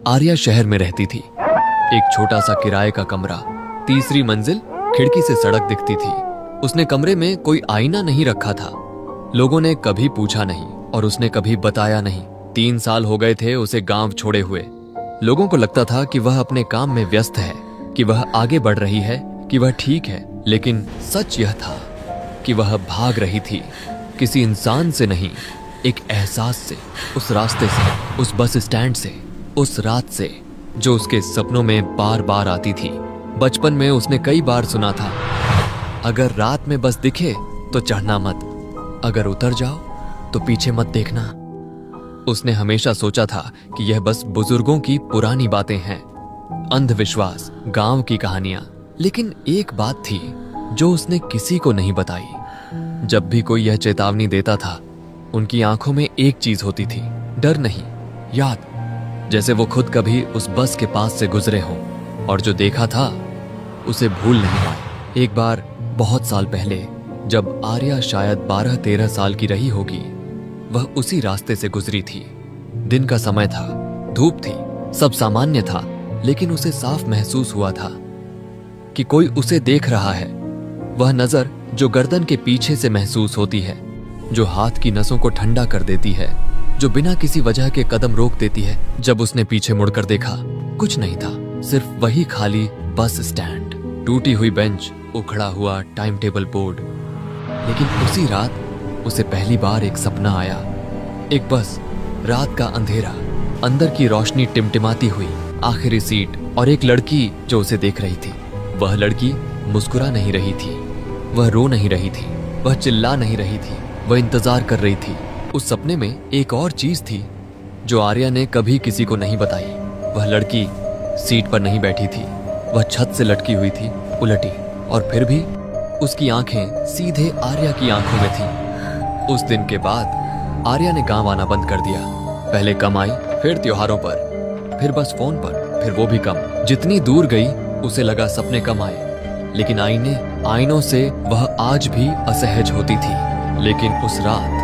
आर्या शहर में रहती थी। एक छोटा सा किराए का कमरा, तीसरी मंजिल, खिड़की से सड़क दिखती थी। उसने कमरे में कोई आईना नहीं रखा था। लोगों ने कभी पूछा नहीं और उसने कभी बताया नहीं। 3 साल हो गए थे उसे गांव छोड़े हुए। लोगों को लगता था कि वह अपने काम में व्यस्त है, कि वह आगे बढ़ रही है, कि वह ठीक है। लेकिन सच यह था कि वह भाग रही थी, किसी इंसान से नहीं, एक एहसास से, उस रास्ते से, उस बस स्टैंड से, उस रात से जो उसके सपनों में बार बार आती थी। बचपन में उसने कई बार सुना था, अगर रात में बस दिखे तो चढ़ना मत, अगर उतर जाओ तो पीछे मत देखना। उसने हमेशा सोचा था कि यह बस बुजुर्गों की पुरानी बातें हैं, अंधविश्वास, गांव की कहानियां। लेकिन एक बात थी जो उसने किसी को नहीं बताई। जब भी कोई यह चेतावनी देता था, उनकी आंखों में एक चीज होती थी, डर नहीं, याद। जैसे वो खुद कभी उस बस के पास से गुजरे हों और जो देखा था उसे भूल नहीं पाए। एक बार बहुत साल पहले, जब आर्या शायद 12-13 साल की रही होगी, वह उसी रास्ते से गुजरी थी। दिन का समय था, धूप थी, सब सामान्य था, लेकिन उसे साफ महसूस हुआ था कि कोई उसे देख रहा है। वह नजर जो गर्दन के पीछे से महसूस होती है, जो हाथ की नसों को ठंडा कर देती है, जो बिना किसी वजह के कदम रोक देती है। जब उसने पीछे मुड़कर देखा, कुछ नहीं था, सिर्फ वही खाली बस स्टैंड, टूटी हुई बेंच, उखड़ा हुआ टाइम टेबल बोर्ड। लेकिन उसी रात उसे पहली बार एक सपना आया। एक बस, रात का अंधेरा, अंदर की रोशनी टिमटिमाती हुई, आखिरी सीट और एक लड़की जो उसे देख रही थी। वह लड़की मुस्कुरा नहीं रही थी, वह रो नहीं रही थी, वह चिल्ला नहीं रही थी, वह इंतजार कर रही थी। उस सपने में एक और चीज थी जो आर्या ने कभी किसी को नहीं बताई। वह लड़की सीट पर नहीं बैठी थी, वह छत से लटकी हुई थी, उलटी, और फिर भी उसकी आंखें सीधे आर्या की आंखों में थीं। उस दिन के बाद आर्या ने गांव आना बंद कर दिया। पहले कम आई, फिर त्योहारों पर, फिर बस फोन पर, फिर वो भी कम। जितनी दूर गई उसे लगा सपने कम आए, लेकिन आईनों से वह आज भी असहज होती थी। लेकिन उस रात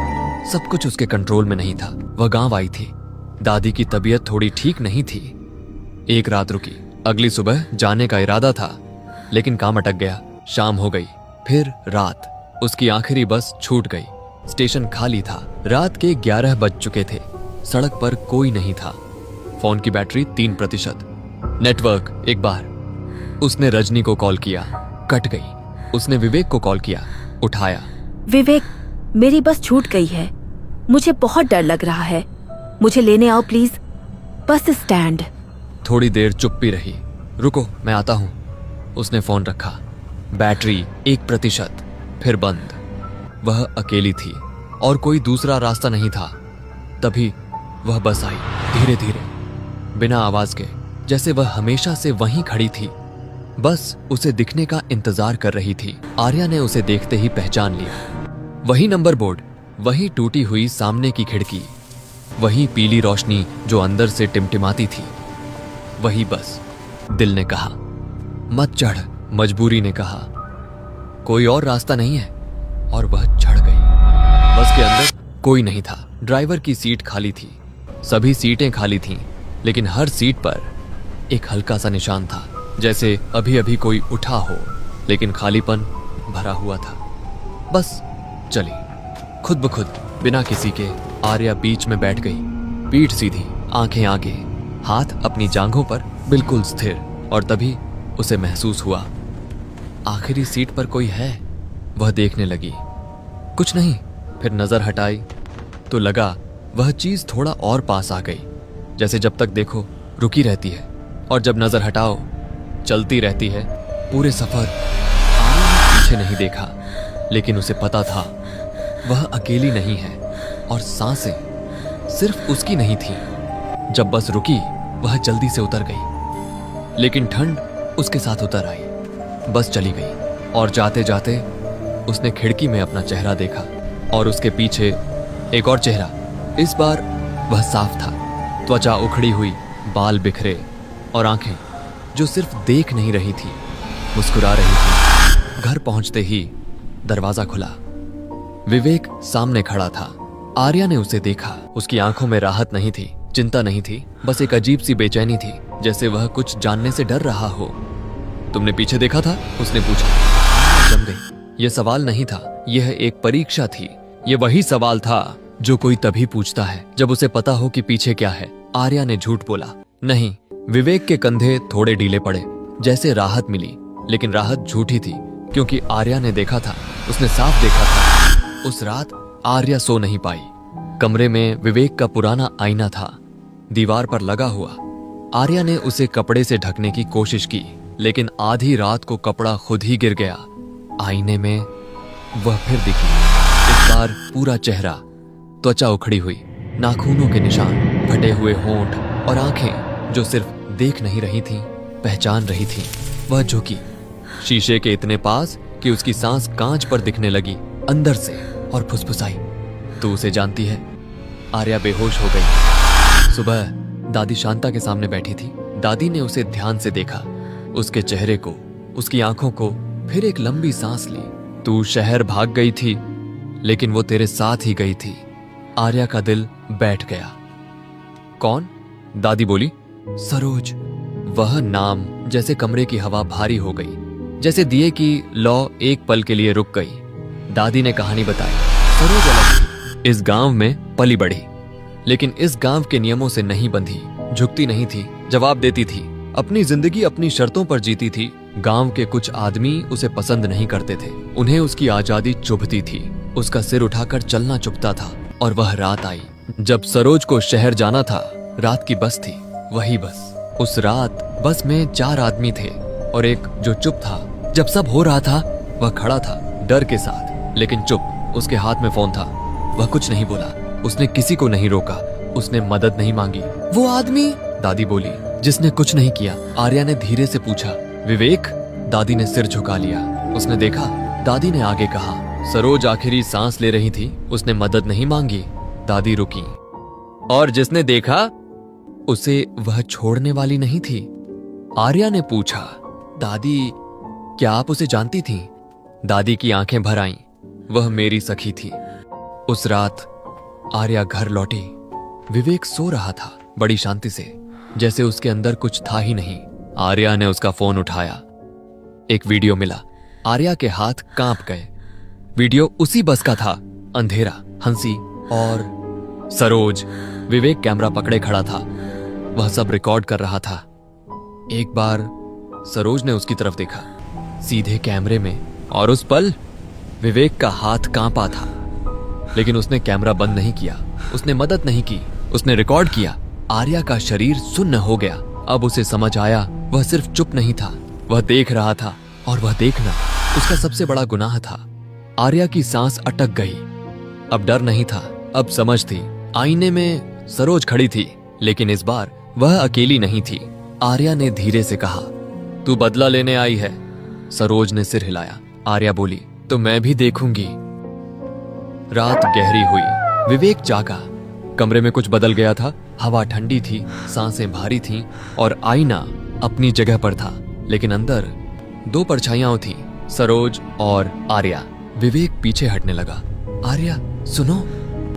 सब कुछ उसके कंट्रोल में नहीं था। वह गांव आई थी, दादी की तबीयत थोड़ी ठीक नहीं थी। एक रात रुकी, अगली सुबह जाने का इरादा था, लेकिन काम अटक गया। शाम हो गई, फिर रात, उसकी आखिरी बस छूट गई। स्टेशन खाली था, रात के 11 बज चुके थे, सड़क पर कोई नहीं था। फोन की बैटरी 3%, नेटवर्क। एक बार उसने रजनी को कॉल किया, कट गई। उसने विवेक को कॉल किया, उठाया। विवेक, मेरी बस छूट गई है, मुझे बहुत डर लग रहा है, मुझे लेने आओ प्लीज, बस स्टैंड। थोड़ी देर चुप्पी रही। रुको, मैं आता हूं। उसने फोन रखा, बैटरी 1%, फिर बंद। वह अकेली थी और कोई दूसरा रास्ता नहीं था। तभी वह बस आई, धीरे धीरे, बिना आवाज के, जैसे वह हमेशा से वहीं खड़ी थी, बस उसे दिखने का इंतजार कर रही थी। आर्या ने उसे देखते ही पहचान लिया। वही नंबर बोर्ड, वही टूटी हुई सामने की खिड़की, वही पीली रोशनी जो अंदर से टिमटिमाती थी, वही बस। दिल ने कहा मत चढ़, मजबूरी ने कहा कोई और रास्ता नहीं है, और वह चढ़ गई। बस के अंदर कोई नहीं था, ड्राइवर की सीट खाली थी, सभी सीटें खाली थीं, लेकिन हर सीट पर एक हल्का सा निशान था, जैसे अभी अभी कोई उठा हो, लेकिन खालीपन भरा हुआ था। बस चली खुद ब खुद, बिना किसी के। आर्या बीच में बैठ गई, पीठ सीधी, आंखें आगे, हाथ अपनी जांघों पर, बिल्कुल स्थिर। और तभी उसे महसूस हुआ आखिरी सीट पर कोई है। वह देखने लगी, कुछ नहीं। फिर नजर हटाई तो लगा वह चीज थोड़ा और पास आ गई, जैसे जब तक देखो रुकी रहती है और जब नजर हटाओ चलती रहती है। पूरे सफर आर्या ने पीछे नहीं देखा, लेकिन उसे पता था वह अकेली नहीं है, और सांसें सिर्फ उसकी नहीं थी। जब बस रुकी, वह जल्दी से उतर गई, लेकिन ठंड उसके साथ उतर आई। बस चली गई और जाते जाते उसने खिड़की में अपना चेहरा देखा, और उसके पीछे एक और चेहरा। इस बार वह साफ था, त्वचा उखड़ी हुई, बाल बिखरे, और आंखें जो सिर्फ देख नहीं रही थी, मुस्कुरा रही थी। घर पहुंचते ही दरवाजा खुला। विवेक सामने खड़ा था। आर्या ने उसे देखा, उसकी आंखों में राहत नहीं थी, चिंता नहीं थी, बस एक अजीब सी बेचैनी थी, जैसे वह कुछ जानने से डर रहा हो। तुमने पीछे देखा था? उसने पूछा। जम गई। यह सवाल नहीं था, यह एक परीक्षा थी। यह वही सवाल था जो कोई तभी पूछता है जब उसे पता हो कि पीछे क्या है। आर्या ने झूठ बोला। नहीं। विवेक के कंधे थोड़े ढीले पड़े, जैसे राहत मिली, लेकिन राहत झूठी थी, क्योंकि आर्या ने देखा था, उसने साफ देखा था। उस रात आर्या सो नहीं पाई। कमरे में विवेक का पुराना आईना था, दीवार पर लगा हुआ। आर्या ने उसे कपड़े से ढकने की कोशिश की, लेकिन आधी रात को कपड़ा खुद ही गिर गया। आईने में वह फिर दिखी, इस बार पूरा चेहरा, त्वचा उखड़ी हुई, नाखूनों के निशान, फटे हुए होंठ और आंखें जो सिर्फ देख नहीं रही थीं, पहचान रही थीं। वह झुकी, शीशे के इतने पास कि उसकी सांस कांच पर दिखने लगी अंदर से, और फुसफुसाई, तू उसे जानती है? आर्या बेहोश हो गई। सुबह दादी शांता के सामने बैठी थी। दादी ने उसे ध्यान से देखा, उसके चेहरे को, उसकी आंखों को, फिर एक लंबी सांस ली। तू शहर भाग गई थी, लेकिन वो तेरे साथ ही गई थी। आर्या का दिल बैठ गया। कौन? दादी बोली। सरोज। वह नाम जैसे कमरे की हवा भारी हो गई, जैसे दिए की लौ एक पल के लिए रुक गई। दादी ने कहानी बताई। सरोज अलग थी, इस गांव में पली बढ़ी, लेकिन इस गांव के नियमों से नहीं बंधी, झुकती नहीं थी, जवाब देती थी, अपनी जिंदगी अपनी शर्तों पर जीती थी। गांव के कुछ आदमी उसे पसंद नहीं करते थे, उन्हें उसकी आजादी चुभती थी, उसका सिर उठाकर चलना चुभता था। और वह रात आई जब सरोज को शहर जाना था। रात की बस थी, वही बस। उस रात बस में 4 आदमी थे और एक जो चुप था। जब सब हो रहा था वह खड़ा था, डर के साथ, लेकिन चुप। उसके हाथ में फोन था। वह कुछ नहीं बोला, उसने किसी को नहीं रोका, उसने मदद नहीं मांगी। वो आदमी, दादी बोली, जिसने कुछ नहीं किया। आर्या ने धीरे से पूछा, विवेक? दादी ने सिर झुका लिया। उसने देखा। दादी ने आगे कहा, सरोज आखिरी सांस ले रही थी, उसने मदद नहीं मांगी। दादी रुकी। और जिसने देखा उसे वह छोड़ने वाली नहीं थी। आर्या ने पूछा, दादी क्या आप उसे जानती थीं? दादी की आंखें भर आईं। वह मेरी सखी थी। उस रात आर्या घर लौटी। विवेक सो रहा था, बड़ी शांति से, जैसे उसके अंदर कुछ था ही नहीं। आर्या ने उसका फोन उठाया। एक वीडियो मिला। आर्या के हाथ कांप गए। वीडियो उसी बस का था, अंधेरा, हंसी और सरोज। विवेक कैमरा पकड़े खड़ा था, वह सब रिकॉर्ड कर रहा था। एक बार सरोज ने उसकी तरफ देखा, सीधे कैमरे में, और उस पल विवेक का हाथ कांपा था, लेकिन उसने कैमरा बंद नहीं किया, उसने मदद नहीं की, उसने रिकॉर्ड किया। आर्या का शरीर सुन्न हो गया। अब उसे समझ आया, वह सिर्फ चुप नहीं था, वह देख रहा था, और वह देखना उसका सबसे बड़ा गुनाह था। आर्या की सांस अटक गई। अब डर नहीं था, अब समझ थी। आईने में सरोज खड़ी थी, लेकिन इस बार वह अकेली नहीं थी। आर्या ने धीरे से कहा, तू बदला लेने आई है? सरोज ने सिर हिलाया। आर्या बोली, तो मैं भी देखूंगी। रात गहरी हुई। विवेक जागा। कमरे में कुछ बदल गया था। हवा ठंडी थी, सांसें भारी थीं, और आईना अपनी जगह पर था, लेकिन अंदर 2 परछाइयां थीं, सरोज और आर्या। विवेक पीछे हटने लगा। आर्या सुनो।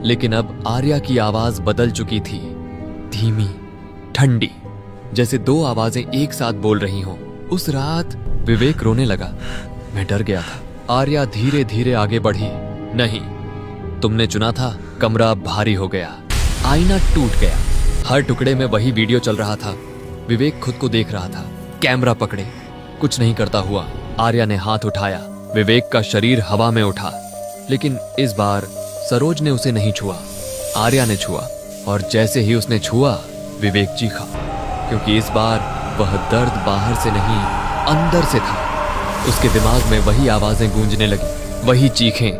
लेकिन अब आर्या की आवाज बदल चुकी थी, धीमी, ठंडी, जैसे 2 आवाजें एक साथ बोल रही हों। उस रात विवेक रोने लगा। मैं डर गया था। आर्या धीरे धीरे आगे बढ़ी। नहीं, तुमने चुना था। कमरा भारी हो गया, आईना टूट गया, हर टुकड़े में वही वीडियो चल रहा था। विवेक खुद को देख रहा था, कैमरा पकड़े, कुछ नहीं करता हुआ। आर्या ने हाथ उठाया। विवेक का शरीर हवा में उठा, लेकिन इस बार सरोज ने उसे नहीं छुआ, आर्या ने छुआ। और जैसे ही उसने छुआ, विवेक चीखा, क्योंकि इस बार वह दर्द बाहर से नहीं, अंदर से था। उसके दिमाग में वही आवाजें गूंजने लगी, वही चीखें,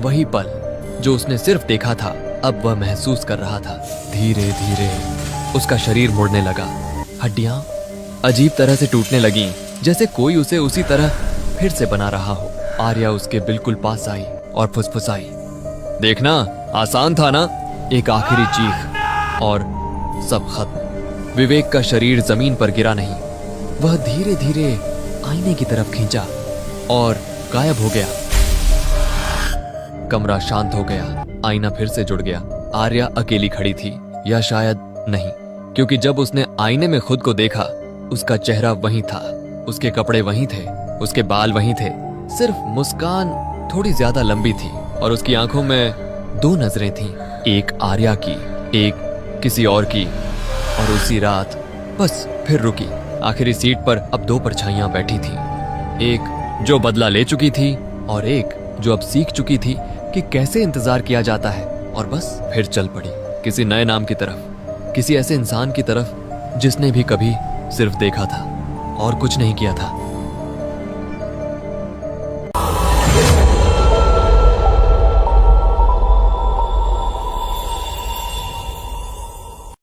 वही पल जो उसने सिर्फ देखा था, अब वह महसूस कर रहा था। धीरे धीरे उसका शरीर मुड़ने लगा। हड्डियां अजीब तरह से टूटने लगीं, जैसे कोई उसे उसी तरह फिर से बना रहा हो। आर्या उसके बिल्कुल पास आई और फुसफुसाई, देखना आसान था ना? एक आखिरी चीख और सब खत्म। विवेक का शरीर जमीन पर गिरा नहीं, वह धीरे धीरे आईने की तरफ खींचा और गायब हो गया। कमरा शांत हो गया, आईना फिर से जुड़ गया। आर्या अकेली खड़ी थी, या शायद नहीं, क्योंकि जब उसने आईने में खुद को देखा, उसका चेहरा वही था, उसके कपड़े वही थे, उसके बाल वही थे, सिर्फ मुस्कान थोड़ी ज्यादा लंबी थी और उसकी आंखों में दो नजरें थीं, एक आर्या की, एक किसी और की। और उसी रात बस फिर रुकी। आखिरी सीट पर अब दो परछाइयां बैठी थीं, एक जो बदला ले चुकी थी और एक जो अब सीख चुकी थी कि कैसे इंतजार किया जाता है, और बस फिर चल पड़ी किसी नए नाम की तरफ, किसी ऐसे इंसान की तरफ जिसने भी कभी सिर्फ देखा था और कुछ नहीं किया था।